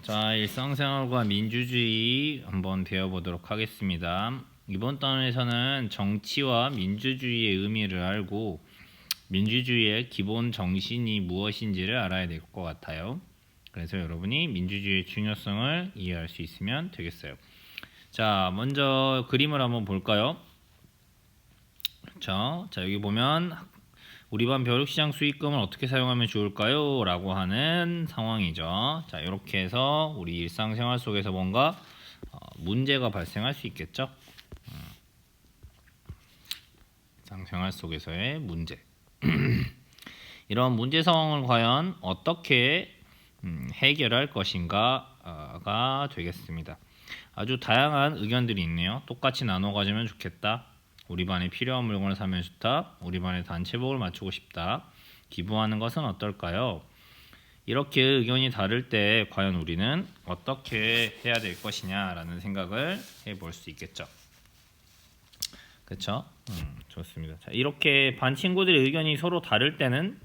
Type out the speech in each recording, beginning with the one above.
자, 일상생활과 민주주의 한번 배워보도록 하겠습니다. 이번 단원에서는 정치와 민주주의의 의미를 알고 민주주의의 기본 정신이 무엇인지를 알아야 될 것 같아요. 그래서 여러분이 민주주의의 중요성을 이해할 수 있으면 되겠어요. 자, 먼저 그림을 한번 볼까요? 자, 여기 보면 우리 반 벼룩시장 수익금을 어떻게 사용하면 좋을까요? 라고 하는 상황이죠. 자, 이렇게 해서 우리 일상생활 속에서 뭔가 문제가 발생할 수 있겠죠. 일상생활 속에서의 문제. 이런 문제 상황을 과연 어떻게 해결할 것인가가 되겠습니다. 아주 다양한 의견들이 있네요. 똑같이 나눠 가지면 좋겠다. 우리 반에 필요한 물건을 사면 좋다. 우리 반에 단체복을 맞추고 싶다. 기부하는 것은 어떨까요? 이렇게 의견이 다를 때 과연 우리는 어떻게 해야 될 것이냐라는 생각을 해볼 수 있겠죠. 그렇죠? 좋습니다. 자, 이렇게 반 친구들의 의견이 서로 다를 때는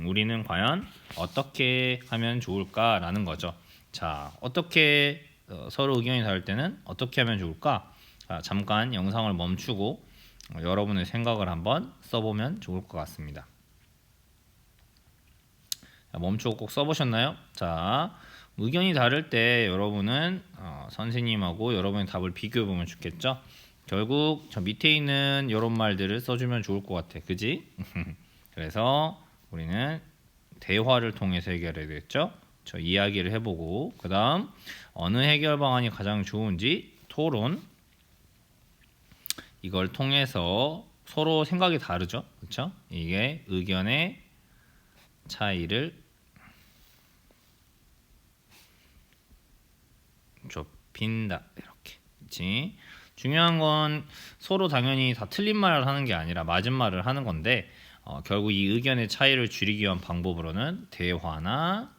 우리는 과연 어떻게 하면 좋을까라는 거죠. 자, 어떻게 서로 의견이 다를 때는 어떻게 하면 좋을까? 자, 잠깐 영상을 멈추고 여러분의 생각을 한번 써보면 좋을 것 같습니다. 자, 멈추고 꼭 써보셨나요? 자, 의견이 다를 때 여러분은 선생님하고 여러분의 답을 비교해보면 좋겠죠? 결국 저 밑에 있는 이런 말들을 써주면 좋을 것 같아. 그지? 그래서 우리는 대화를 통해서 해결해야 되겠죠? 저 이야기를 해보고 그 다음 어느 해결 방안이 가장 좋은지 토론, 이걸 통해서 서로 생각이 다르죠. 그렇죠? 이게 의견의 차이를 좁힌다. 이렇게. 그렇지? 중요한 건 서로 당연히 다 틀린 말을 하는 게 아니라 맞은 말을 하는 건데 결국 이 의견의 차이를 줄이기 위한 방법으로는 대화나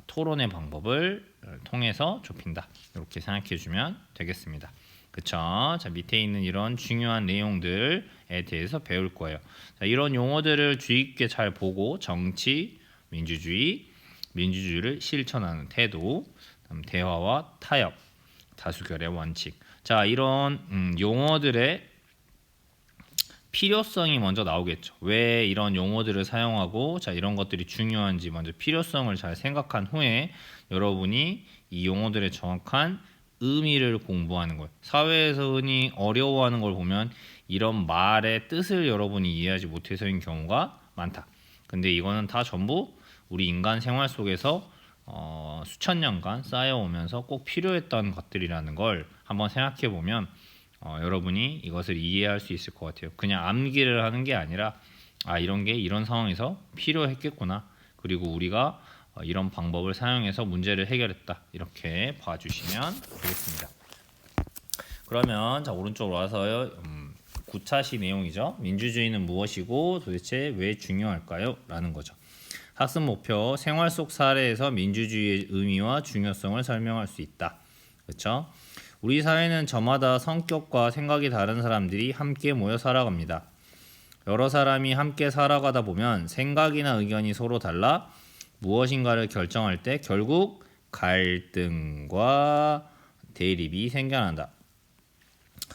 토론의 방법을 통해서 좁힌다. 이렇게 생각해 주면 되겠습니다. 그쵸? 자, 밑에 있는 이런 중요한 내용들에 대해서 배울 거예요. 자, 이런 용어들을 주의 깊게 잘 보고 정치, 민주주의를 실천하는 태도, 대화와 타협, 다수결의 원칙. 자, 이런 용어들의 필요성이 먼저 나오겠죠. 왜 이런 용어들을 사용하고 자 이런 것들이 중요한지 먼저 필요성을 잘 생각한 후에 여러분이 이 용어들의 정확한 의미를 공부하는 거예요. 사회에서 흔히 어려워하는 걸 보면 이런 말의 뜻을 여러분이 이해하지 못해서인 경우가 많다. 근데 이거는 다 전부 우리 인간 생활 속에서 수천 년간 쌓여오면서 꼭 필요했던 것들이라는 걸 한번 생각해 보면 여러분이 이것을 이해할 수 있을 것 같아요. 그냥 암기를 하는 게 아니라 이런 게 이런 상황에서 필요했겠구나. 그리고 우리가 이런 방법을 사용해서 문제를 해결했다. 이렇게 봐주시면 되겠습니다. 그러면 자 오른쪽으로 와서요. 9차시 내용이죠. 민주주의는 무엇이고 도대체 왜 중요할까요? 라는 거죠. 학습 목표, 생활 속 사례에서 민주주의의 의미와 중요성을 설명할 수 있다. 그렇죠? 우리 사회는 저마다 성격과 생각이 다른 사람들이 함께 모여 살아갑니다. 여러 사람이 함께 살아가다 보면 생각이나 의견이 서로 달라 무엇인가를 결정할 때 결국 갈등과 대립이 생겨난다.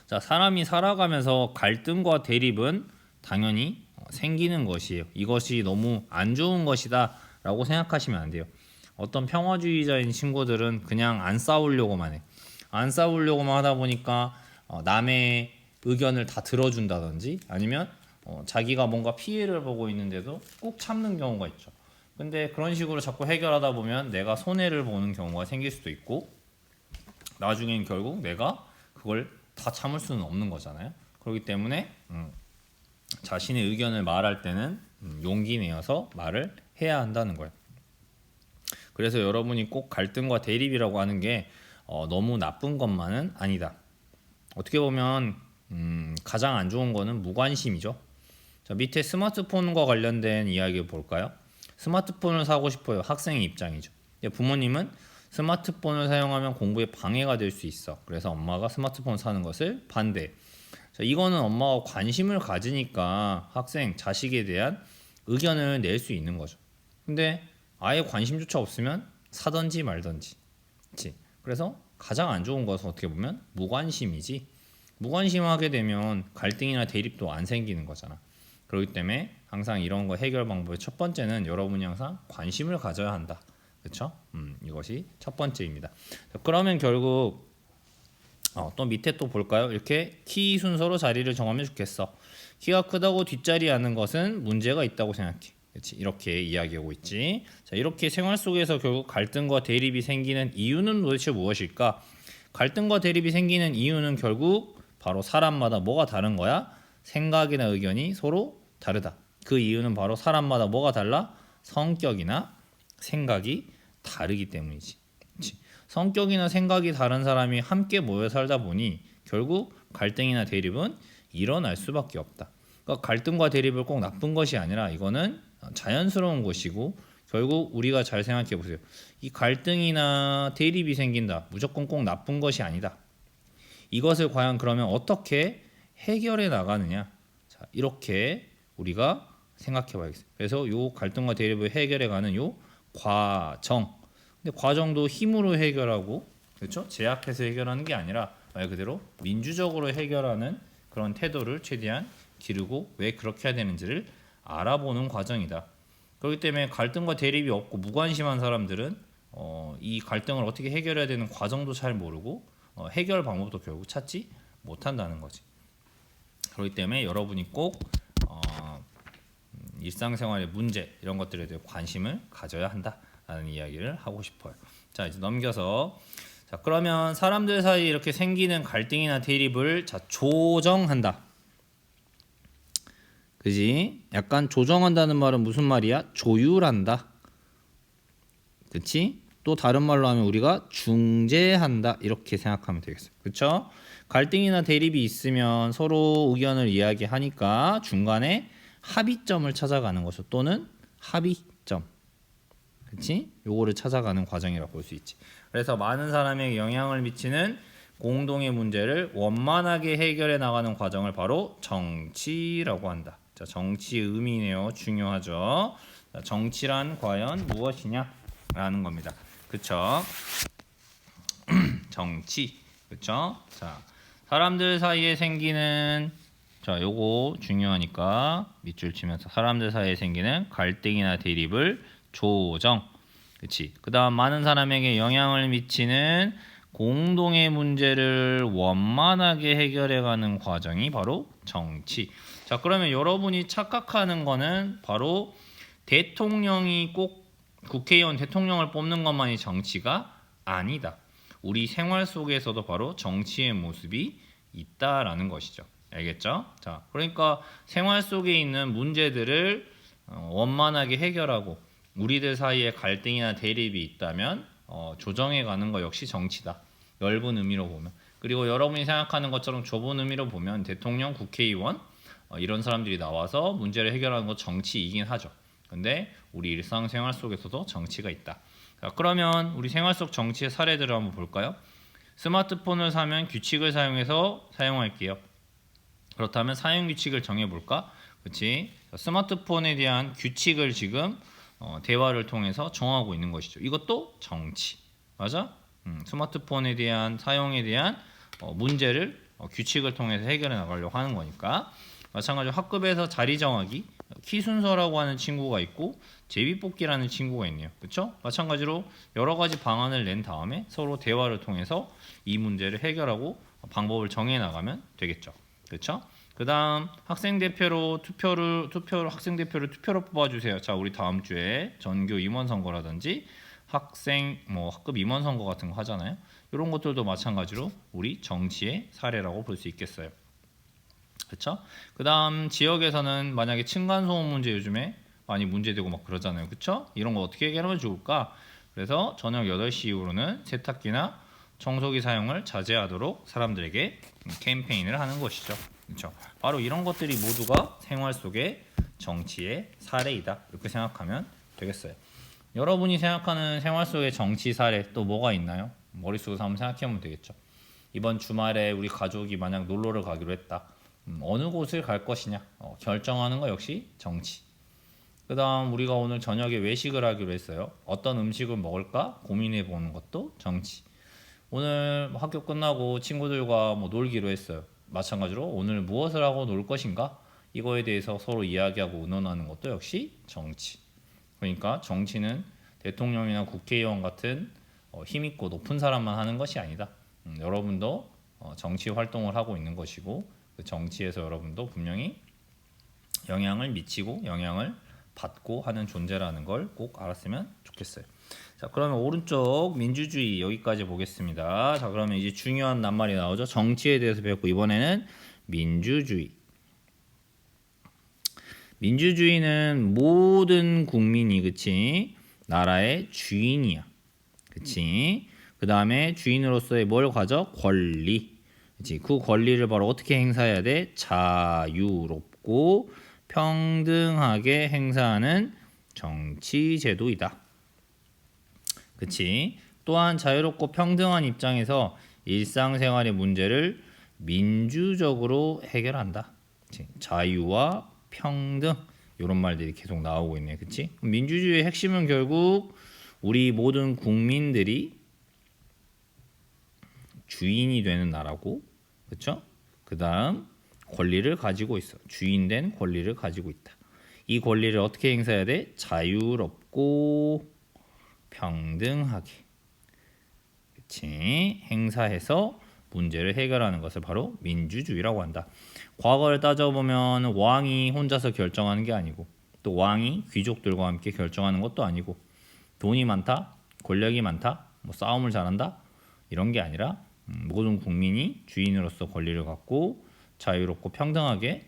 자, 사람이 살아가면서 갈등과 대립은 당연히 생기는 것이에요. 이것이 너무 안 좋은 것이다 라고 생각하시면 안 돼요. 어떤 평화주의자인 친구들은 그냥 안 싸우려고만 해. 안 싸우려고만 하다 보니까 남의 의견을 다 들어준다든지 아니면 자기가 뭔가 피해를 보고 있는데도 꾹 참는 경우가 있죠. 근데 그런 식으로 자꾸 해결하다 보면 내가 손해를 보는 경우가 생길 수도 있고 나중엔 결국 내가 그걸 다 참을 수는 없는 거잖아요. 그렇기 때문에 자신의 의견을 말할 때는 용기 내어서 말을 해야 한다는 거예요. 그래서 여러분이 꼭 갈등과 대립이라고 하는 게 너무 나쁜 것만은 아니다. 어떻게 보면 가장 안 좋은 거는 무관심이죠. 자, 밑에 스마트폰과 관련된 이야기 볼까요? 스마트폰을 사고 싶어요. 학생의 입장이죠. 부모님은 스마트폰을 사용하면 공부에 방해가 될 수 있어. 그래서 엄마가 스마트폰 사는 것을 반대. 자, 이거는 엄마가 관심을 가지니까 학생, 자식에 대한 의견을 낼 수 있는 거죠. 근데 아예 관심조차 없으면 사든지 말든지. 그치? 그래서 가장 안 좋은 것은 어떻게 보면 무관심이지. 무관심하게 되면 갈등이나 대립도 안 생기는 거잖아. 그렇기 때문에 항상 이런 거 해결 방법의 첫 번째는 여러분이 항상 관심을 가져야 한다. 그렇죠? 이것이 첫 번째입니다. 자, 그러면 결국 또 밑에 또 볼까요? 이렇게 키 순서로 자리를 정하면 좋겠어. 키가 크다고 뒷자리 하는 것은 문제가 있다고 생각해. 그렇지? 이렇게 이야기하고 있지. 자, 이렇게 생활 속에서 결국 갈등과 대립이 생기는 이유는 도대체 무엇일까? 갈등과 대립이 생기는 이유는 결국 바로 사람마다 뭐가 다른 거야? 생각이나 의견이 서로 다르다. 그 이유는 바로 사람마다 뭐가 달라? 성격이나 생각이 다르기 때문이지. 그치? 성격이나 생각이 다른 사람이 함께 모여 살다 보니 결국 갈등이나 대립은 일어날 수밖에 없다. 그러니까 갈등과 대립을 꼭 나쁜 것이 아니라 이거는 자연스러운 것이고 결국 우리가 잘 생각해 보세요. 이 갈등이나 대립이 생긴다. 무조건 꼭 나쁜 것이 아니다. 이것을 과연 그러면 어떻게 해결해 나가느냐? 자, 이렇게 우리가 생각해 봐야겠어요. 그래서 요 갈등과 대립을 해결해 가는 요 과정. 근데 과정도 힘으로 해결하고 그렇죠? 제약해서 해결하는 게 아니라 말 그대로 민주적으로 해결하는 그런 태도를 최대한 기르고 왜 그렇게 해야 되는지를 알아보는 과정이다. 그렇기 때문에 갈등과 대립이 없고 무관심한 사람들은 이 갈등을 어떻게 해결해야 되는 과정도 잘 모르고 해결 방법도 결국 찾지 못한다는 거지. 그렇기 때문에 여러분이 꼭 일상생활의 문제 이런 것들에 대해 관심을 가져야 한다라는 이야기를 하고 싶어요. 자, 이제 넘겨서 자, 그러면 사람들 사이 이렇게 생기는 갈등이나 대립을 자, 조정한다. 그지? 약간 조정한다는 말은 무슨 말이야? 조율한다. 그치? 또 다른 말로 하면 우리가 중재한다. 이렇게 생각하면 되겠어요. 그쵸? 갈등이나 대립이 있으면 서로 의견을 이야기하니까 중간에 합의점을 찾아가는 거죠. 또는 합의점. 그치? 요거를 찾아가는 과정이라고 볼 수 있지. 그래서 많은 사람에게 영향을 미치는 공동의 문제를 원만하게 해결해 나가는 과정을 바로 정치라고 한다. 자, 정치의 의미네요. 중요하죠. 자, 정치란 과연 무엇이냐? 라는 겁니다. 그쵸? 정치. 그쵸? 자, 사람들 사이에 생기는 자, 요거 중요하니까 밑줄 치면서 사람들 사이에 생기는 갈등이나 대립을 조정. 그치? 그 다음 많은 사람에게 영향을 미치는 공동의 문제를 원만하게 해결해가는 과정이 바로 정치. 자, 그러면 여러분이 착각하는 거는 바로 대통령이 꼭 국회의원 대통령을 뽑는 것만이 정치가 아니다. 우리 생활 속에서도 바로 정치의 모습이 있다라는 것이죠. 알겠죠? 자, 그러니까 생활 속에 있는 문제들을 원만하게 해결하고 우리들 사이에 갈등이나 대립이 있다면 조정해 가는 거 역시 정치다. 넓은 의미로 보면. 그리고 여러분이 생각하는 것처럼 좁은 의미로 보면 대통령, 국회의원 이런 사람들이 나와서 문제를 해결하는 거 정치이긴 하죠. 근데 우리 일상생활 속에서도 정치가 있다. 자, 그러면 우리 생활 속 정치의 사례들을 한번 볼까요? 스마트폰을 사면 규칙을 사용해서 사용할게요. 그렇다면 사용 규칙을 정해볼까? 그렇지? 스마트폰에 대한 규칙을 지금 대화를 통해서 정하고 있는 것이죠. 이것도 정치. 맞아? 스마트폰에 대한 사용에 대한 문제를 규칙을 통해서 해결해 나가려고 하는 거니까. 마찬가지로 학급에서 자리 정하기, 키 순서라고 하는 친구가 있고 제비뽑기라는 친구가 있네요. 그렇죠? 마찬가지로 여러 가지 방안을 낸 다음에 서로 대화를 통해서 이 문제를 해결하고 방법을 정해 나가면 되겠죠. 그렇죠? 그다음 학생 대표로 학생 대표를 투표로 뽑아주세요. 자, 우리 다음 주에 전교 임원 선거라든지 학생 학급 임원 선거 같은 거 하잖아요. 이런 것들도 마찬가지로 우리 정치의 사례라고 볼 수 있겠어요. 그렇죠? 그다음 지역에서는 만약에 층간 소음 문제 요즘에 많이 문제되고 막 그러잖아요. 그렇죠? 이런 거 어떻게 해결하면 좋을까? 그래서 저녁 8시 이후로는 세탁기나 청소기 사용을 자제하도록 사람들에게 캠페인을 하는 것이죠. 그렇죠? 바로 이런 것들이 모두가 생활 속의 정치의 사례이다. 이렇게 생각하면 되겠어요. 여러분이 생각하는 생활 속의 정치 사례 또 뭐가 있나요? 머릿속에서 한번 생각해보면 되겠죠. 이번 주말에 우리 가족이 만약 놀러를 가기로 했다. 어느 곳을 갈 것이냐 결정하는 거 역시 정치. 그 다음 우리가 오늘 저녁에 외식을 하기로 했어요. 어떤 음식을 먹을까 고민해 보는 것도 정치. 오늘 학교 끝나고 친구들과 뭐 놀기로 했어요. 마찬가지로 오늘 무엇을 하고 놀 것인가? 이거에 대해서 서로 이야기하고 의논하는 것도 역시 정치. 그러니까 정치는 대통령이나 국회의원 같은 힘있고 높은 사람만 하는 것이 아니다. 여러분도 정치 활동을 하고 있는 것이고 그 정치에서 여러분도 분명히 영향을 미치고 영향을 받고 하는 존재라는 걸 꼭 알았으면 좋겠어요. 자, 그러면 오른쪽 민주주의 여기까지 보겠습니다. 자, 그러면 이제 중요한 낱말이 나오죠. 정치에 대해서 배웠고 이번에는 민주주의. 민주주의는 모든 국민이 그치 나라의 주인이야. 그치? 그 다음에 주인으로서의 뭘 가져? 권리. 그치? 그 권리를 바로 어떻게 행사해야 돼? 자유롭고 평등하게 행사하는 정치 제도이다. 그치? 또한 자유롭고 평등한 입장에서 일상생활의 문제를 민주적으로 해결한다. 그치? 자유와 평등 이런 말들이 계속 나오고 있네. 그치? 민주주의의 핵심은 결국 우리 모든 국민들이 주인이 되는 나라고, 그렇죠? 그 다음 권리를 가지고 있어. 주인된 권리를 가지고 있다. 이 권리를 어떻게 행사해야 돼? 자유롭고 평등하게, 그치? 행사해서 문제를 해결하는 것을 바로 민주주의라고 한다. 과거를 따져보면 왕이 혼자서 결정하는 게 아니고 또 왕이 귀족들과 함께 결정하는 것도 아니고 돈이 많다, 권력이 많다, 뭐 싸움을 잘한다 이런 게 아니라 모든 국민이 주인으로서 권리를 갖고 자유롭고 평등하게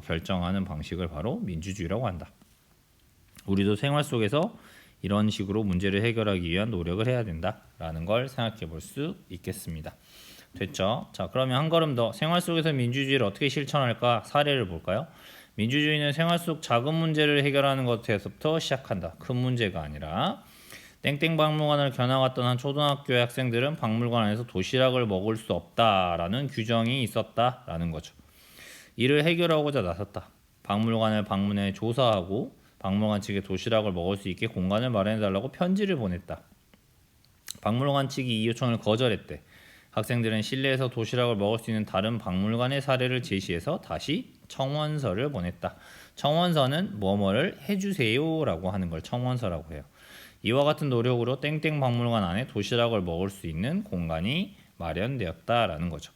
결정하는 방식을 바로 민주주의라고 한다. 우리도 생활 속에서 이런 식으로 문제를 해결하기 위한 노력을 해야 된다라는 걸 생각해 볼 수 있겠습니다. 됐죠? 자, 그러면 한 걸음 더 생활 속에서 민주주의를 어떻게 실천할까 사례를 볼까요? 민주주의는 생활 속 작은 문제를 해결하는 것에서부터 시작한다. 큰 문제가 아니라 땡땡 박물관을 겨냥했던 한 초등학교의 학생들은 박물관 안에서 도시락을 먹을 수 없다라는 규정이 있었다라는 거죠. 이를 해결하고자 나섰다. 박물관을 방문해 조사하고 박물관 측에 도시락을 먹을 수 있게 공간을 마련해달라고 편지를 보냈다. 박물관 측이 이 요청을 거절했대. 학생들은 실내에서 도시락을 먹을 수 있는 다른 박물관의 사례를 제시해서 다시 청원서를 보냈다. 청원서는 뭐뭐를 해주세요라고 하는 걸 청원서라고 해요. 이와 같은 노력으로 땡땡 박물관 안에 도시락을 먹을 수 있는 공간이 마련되었다라는 거죠.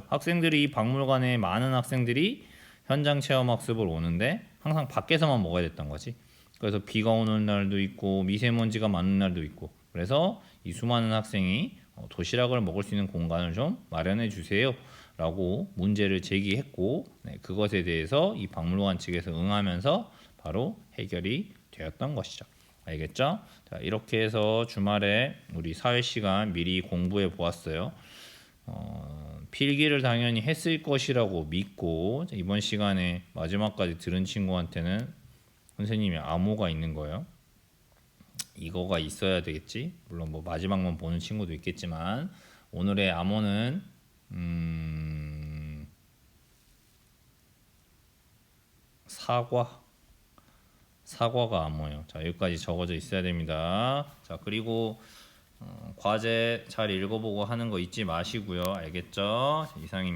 학생들이 이 박물관에 많은 학생들이 현장 체험 학습을 오는데 항상 밖에서만 먹어야 됐던 거지. 그래서 비가 오는 날도 있고 미세먼지가 많은 날도 있고 그래서 이 수많은 학생이 도시락을 먹을 수 있는 공간을 좀 마련해 주세요 라고 문제를 제기했고 그것에 대해서 이 박물관 측에서 응하면서 바로 해결이 되었던 것이죠. 알겠죠? 자, 이렇게 해서 주말에 우리 사회 시간 미리 공부해 보았어요. 필기를 당연히 했을 것이라고 믿고 이번 시간에 마지막까지 들은 친구한테는 선생님이 암호가 있는 거예요. 이거가 있어야 되겠지. 물론 뭐 마지막만 보는 친구도 있겠지만 오늘의 암호는 사과가 암호예요. 자, 여기까지 적어져 있어야 됩니다. 자, 그리고 과제 잘 읽어보고 하는 거 잊지 마시고요. 알겠죠? 이상입니다.